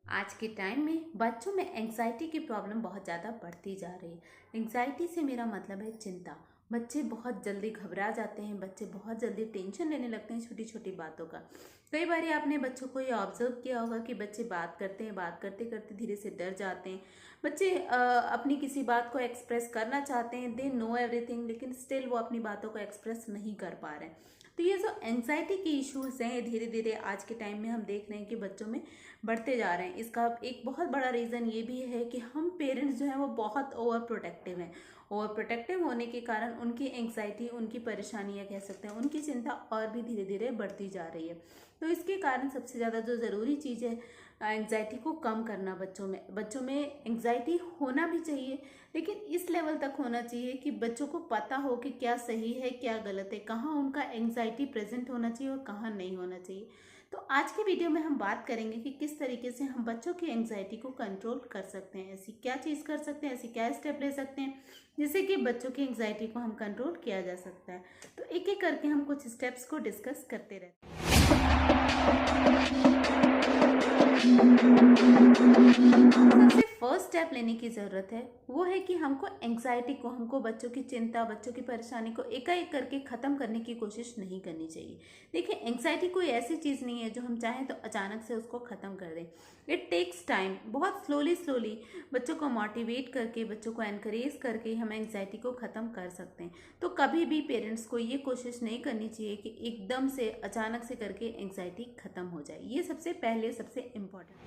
आज के टाइम में बच्चों में एंग्जाइटी की प्रॉब्लम बहुत ज़्यादा बढ़ती जा रही है। एंग्जाइटी से मेरा मतलब है चिंता। बच्चे बहुत जल्दी घबरा जाते हैं, बच्चे बहुत जल्दी टेंशन लेने लगते हैं छोटी छोटी बातों का। कई बार आपने बच्चों को ये ऑब्जर्व किया होगा कि बच्चे बात करते हैं, बात करते करते धीरे से डर जाते हैं। बच्चे अपनी किसी बात को एक्सप्रेस करना चाहते हैं, दे नो एवरीथिंग, लेकिन स्टिल वो अपनी बातों को एक्सप्रेस नहीं कर पा रहे हैं। तो ये जो एंग्जाइटी की इश्यूज हैं धीरे धीरे आज के टाइम में हम देख रहे हैं कि बच्चों में बढ़ते जा रहे हैं। इसका एक बहुत बड़ा रीज़न ये भी है कि हम पेरेंट्स जो हैं वो बहुत ओवर प्रोटेक्टिव हैं। ओवर प्रोटेक्टिव होने के कारण उनकी एंग्जाइटी, उनकी परेशानियां कह सकते हैं, उनकी चिंता और भी धीरे धीरे बढ़ती जा रही है। तो इसके कारण सबसे ज़्यादा जो ज़रूरी चीज़ है एंग्जाइटी को कम करना। बच्चों में एंग्जाइटी होना भी चाहिए, लेकिन इस लेवल तक होना चाहिए कि बच्चों को पता हो कि क्या सही है क्या गलत है, कहाँ उनका एंग्जाइटी प्रेजेंट होना चाहिए और कहाँ नहीं होना चाहिए। तो आज के वीडियो में हम बात करेंगे कि किस तरीके से हम बच्चों की एंग्जाइटी को कंट्रोल कर सकते हैं। ऐसी क्या चीज़ कर सकते हैं, ऐसी क्या स्टेप ले सकते हैं जिससे कि बच्चों की एंग्जाइटी को हम कंट्रोल किया जा सकता है। तो एक एक करके हम कुछ स्टेप्स को डिस्कस करते रहते हैं। सबसे फर्स्ट स्टेप लेने की ज़रूरत है वो है कि हमको एंग्जाइटी को, हमको बच्चों की चिंता, बच्चों की परेशानी को एकाएक करके ख़त्म करने की कोशिश नहीं करनी चाहिए। देखिए, एंग्जाइटी कोई ऐसी चीज़ नहीं है जो हम चाहें तो अचानक से उसको ख़त्म कर दें। It takes time. बहुत स्लोली बच्चों को मोटिवेट करके, बच्चों को एनकरेज करके हम एंग्जाइटी को ख़त्म कर सकते हैं। तो कभी भी पेरेंट्स को ये कोशिश नहीं करनी चाहिए कि एकदम से अचानक से करके एंग्जाइटी ख़त्म हो जाए। ये सबसे पहले सबसे इम्पोर्टेंट।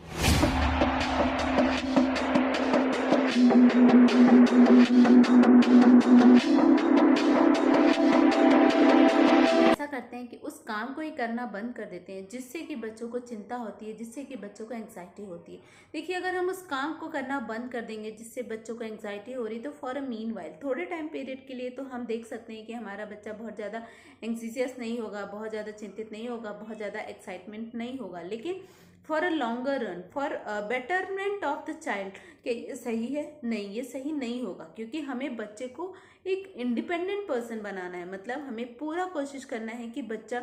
ऐसा करते हैं कि उस काम को ही करना बंद कर देते हैं जिससे कि बच्चों को चिंता होती है, जिससे कि बच्चों को एंग्जाइटी होती है। देखिए, अगर हम उस काम को करना बंद कर देंगे जिससे बच्चों को एंग्जाइटी हो रही, तो फॉर अ मीन वाइल, थोड़े टाइम पीरियड के लिए तो हम देख सकते हैं कि हमारा बच्चा बहुत ज़्यादा एंग्जियस नहीं होगा, बहुत ज़्यादा चिंतित नहीं होगा, बहुत ज़्यादा एक्साइटमेंट नहीं होगा। लेकिन for a longer run, for betterment of the child, कि ये सही है? नहीं, ये सही नहीं होगा, क्योंकि हमें बच्चे को एक इंडिपेंडेंट पर्सन बनाना है। मतलब हमें पूरा कोशिश करना है कि बच्चा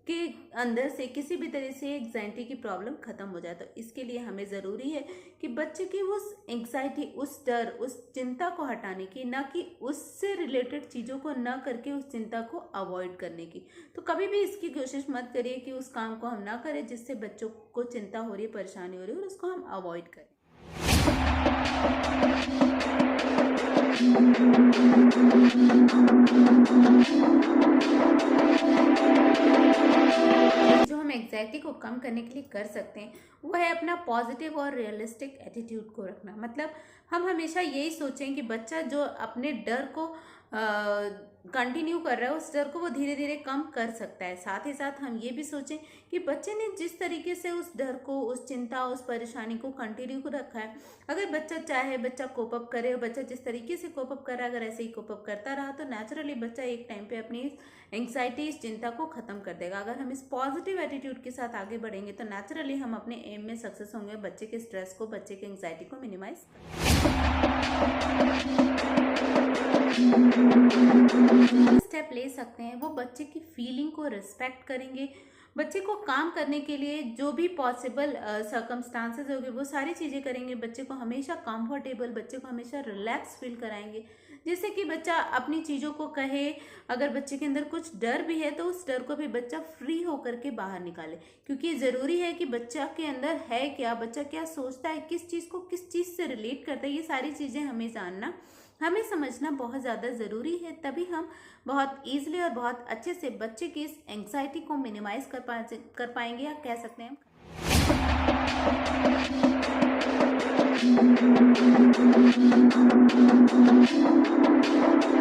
के अंदर से किसी भी तरह से एंग्जाइटी की प्रॉब्लम खत्म हो जाए। तो इसके लिए हमें ज़रूरी है कि बच्चे की उस एंग्जाइटी, उस डर, उस चिंता को हटाने की, ना कि उससे रिलेटेड चीज़ों को न करके उस चिंता को अवॉइड करने की। तो कभी भी इसकी कोशिश मत करिए कि उस काम को हम ना करें जिससे बच्चों को चिंता हो रही है, परेशानी हो रही है, और उसको हम अवॉइड करें। जो हम एंग्जाइटी को कम करने के लिए कर सकते हैं वो है अपना पॉजिटिव और रियलिस्टिक एटीट्यूड को रखना। मतलब हम हमेशा यही सोचें कि बच्चा जो अपने डर को कंटिन्यू कर रहा है, उस डर को वो धीरे धीरे कम कर सकता है। साथ ही साथ हम ये भी सोचें कि बच्चे ने जिस तरीके से उस डर को, उस चिंता, उस परेशानी को कंटिन्यू रखा है, अगर बच्चा चाहे, बच्चा कोप अप करे, और बच्चा जिस तरीके से कोप अप कर रहा है अगर ऐसे ही कोप अप करता रहा तो नेचुरली बच्चा एक टाइम पे अपनी एंग्जाइटी, इस चिंता को ख़त्म कर देगा। अगर हम इस पॉजिटिव एटीट्यूड के साथ आगे बढ़ेंगे तो नेचुरली हम अपने एम में सक्सेस होंगे, बच्चे के स्ट्रेस को, बच्चे के एंग्जाइटी को मिनिमाइज स्टेप ले सकते हैं। वो बच्चे की फीलिंग को रिस्पेक्ट करेंगे। बच्चे को काम करने के लिए जो भी पॉसिबल सर्कमस्टांसेस होंगे वो सारी चीज़ें करेंगे। बच्चे को हमेशा कंफर्टेबल, बच्चे को हमेशा रिलैक्स फील कराएंगे, जिससे कि बच्चा अपनी चीज़ों को कहे। अगर बच्चे के अंदर कुछ डर भी है तो उस डर को भी बच्चा फ्री होकर के बाहर निकाले, क्योंकि ज़रूरी है कि बच्चा के अंदर है क्या, बच्चा क्या सोचता है, किस चीज़ को किस चीज़ से रिलेट करता है, ये सारी चीज़ें हमें जानना, हमें समझना बहुत ज़्यादा ज़रूरी है। तभी हम बहुत ईजिली और बहुत अच्छे से बच्चे की इस एंग्जाइटी को मिनिमाइज कर पाएंगे, या कह सकते हैं।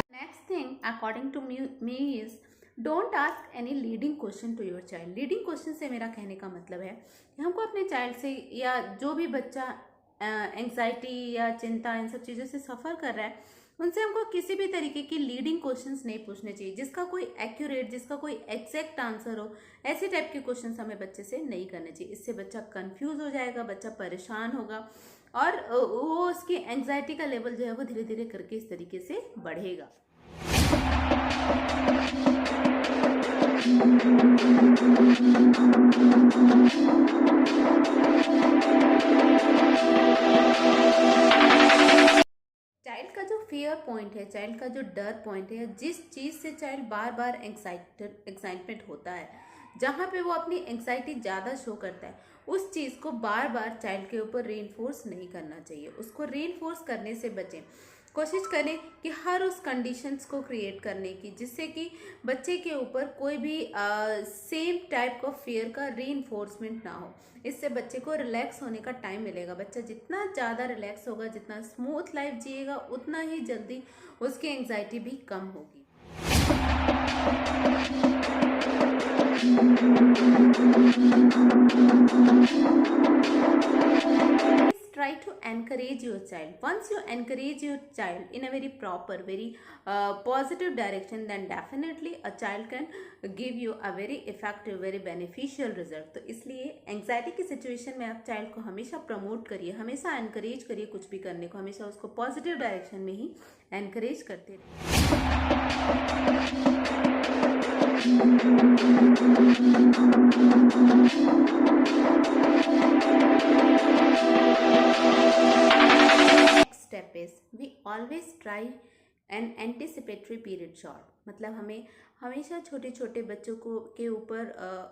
Next thing according to me is don't ask any leading question to your child. Leading question से मेरा कहने का मतलब है कि हमको अपने चाइल्ड से, या जो भी बच्चा एंग्जाइटी या चिंता इन सब चीज़ों से सफ़र कर रहा है, उनसे हमको किसी भी तरीके की लीडिंग क्वेश्चंस नहीं पूछने चाहिए जिसका कोई एक्यूरेट, जिसका कोई एग्जैक्ट आंसर हो। ऐसे टाइप के क्वेश्चंस हमें बच्चे से नहीं करने चाहिए। इससे बच्चा कंफ्यूज हो जाएगा, बच्चा परेशान होगा, और वो उसकी एंग्जाइटी का लेवल जो है वो धीरे धीरे करके इस तरीके से बढ़ेगा। फियर पॉइंट है, चाइल्ड का जो डर पॉइंट है, जिस चीज़ से चाइल्ड बार बार एक्साइटमेंट होता है, जहाँ पे वो अपनी एंग्जाइटी ज़्यादा शो करता है, उस चीज़ को बार बार चाइल्ड के ऊपर रीइंफोर्स नहीं करना चाहिए। उसको रीइंफोर्स करने से बचें। कोशिश करें कि हर उस कंडीशंस को क्रिएट करने की जिससे कि बच्चे के ऊपर कोई भी सेम टाइप ऑफ फियर का रीइंफोर्समेंट ना हो। इससे बच्चे को रिलैक्स होने का टाइम मिलेगा। बच्चा जितना ज़्यादा रिलैक्स होगा, जितना स्मूथ लाइफ जिएगा, उतना ही जल्दी उसकी एंग्जाइटी भी कम होगी। Try to encourage your child. Once you encourage your child in a very proper, very positive direction, then definitely a child can give you a very effective, very beneficial result. तो इसलिए anxiety की situation में आप child को हमेशा promote करिए, हमेशा encourage करिए कुछ भी करने को, हमेशा उसको पॉजिटिव डायरेक्शन में ही एनकरेज करते step is we always try an anticipatory period short. मतलब हमें हमेशा छोटे छोटे बच्चों को के ऊपर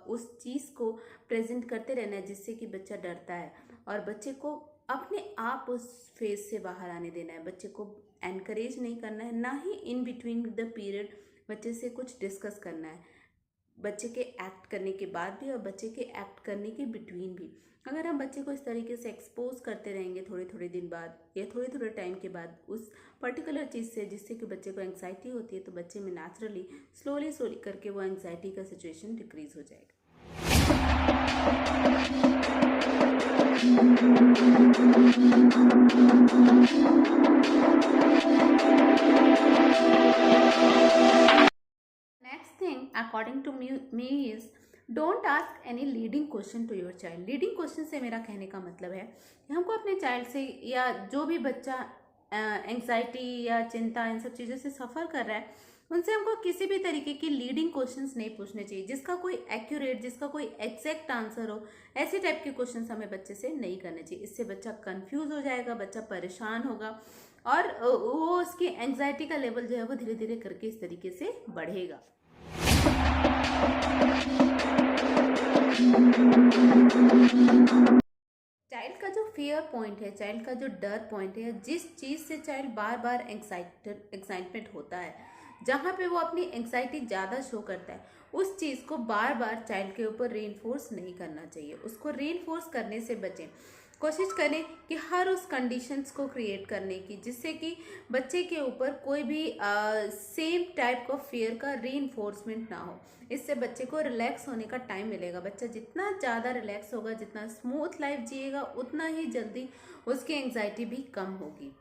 उस चीज़ को प्रेजेंट करते रहना है जिससे कि बच्चा डरता है, और बच्चे को अपने आप उस फेज से बाहर आने देना है। बच्चे को एनकरेज नहीं करना है, ना ही इन बिटवीन द पीरियड बच्चे से कुछ डिस्कस करना है, बच्चे के एक्ट करने के बाद भी और बच्चे के एक्ट करने के बिटवीन भी। अगर हम बच्चे को इस तरीके से एक्सपोज करते रहेंगे थोड़े थोड़े दिन बाद या थोड़े थोड़े टाइम के बाद उस पर्टिकुलर चीज़ से जिससे कि बच्चे को एंग्जाइटी होती है, तो बच्चे में नेचुरली स्लोली स्लोली करके वो एंग्जाइटी का सिचुएशन डिक्रीज हो जाएगा। Next thing according to me is don't ask any leading question to your child. Leading question से मेरा कहने का मतलब है कि हमको अपने चाइल्ड से या जो भी बच्चा एंग्जाइटी या चिंता इन सब चीज़ों से सफ़र कर रहा है, उनसे हमको किसी भी तरीके की लीडिंग क्वेश्चंस नहीं पूछने चाहिए जिसका कोई एक्यूरेट, जिसका कोई एग्जैक्ट आंसर हो। ऐसे टाइप के क्वेश्चंस हमें बच्चे से नहीं करने चाहिए। इससे बच्चा कंफ्यूज हो जाएगा, बच्चा परेशान होगा और वो उसकी एंग्जाइटी का लेवल जो है वो धीरे धीरे करके इस तरीके से बढ़ेगा। चाइल्ड का जो फियर पॉइंट है, चाइल्ड का जो डर पॉइंट है, जिस चीज़ से चाइल्ड बार बार एक्साइटमेंट होता है, जहाँ पे वो अपनी एंग्जाइटी ज़्यादा शो करता है, उस चीज़ को बार बार चाइल्ड के ऊपर रीइंफोर्स नहीं करना चाहिए। उसको रीइंफोर्स करने से बचें। कोशिश करें कि हर उस कंडीशंस को क्रिएट करने की जिससे कि बच्चे के ऊपर कोई भी सेम टाइप ऑफ फियर का रीइंफोर्समेंट ना हो। इससे बच्चे को रिलैक्स होने का टाइम मिलेगा। बच्चा जितना ज़्यादा रिलैक्स होगा, जितना स्मूथ लाइफ जिएगा, उतना ही जल्दी उसकी एंग्जाइटी भी कम होगी।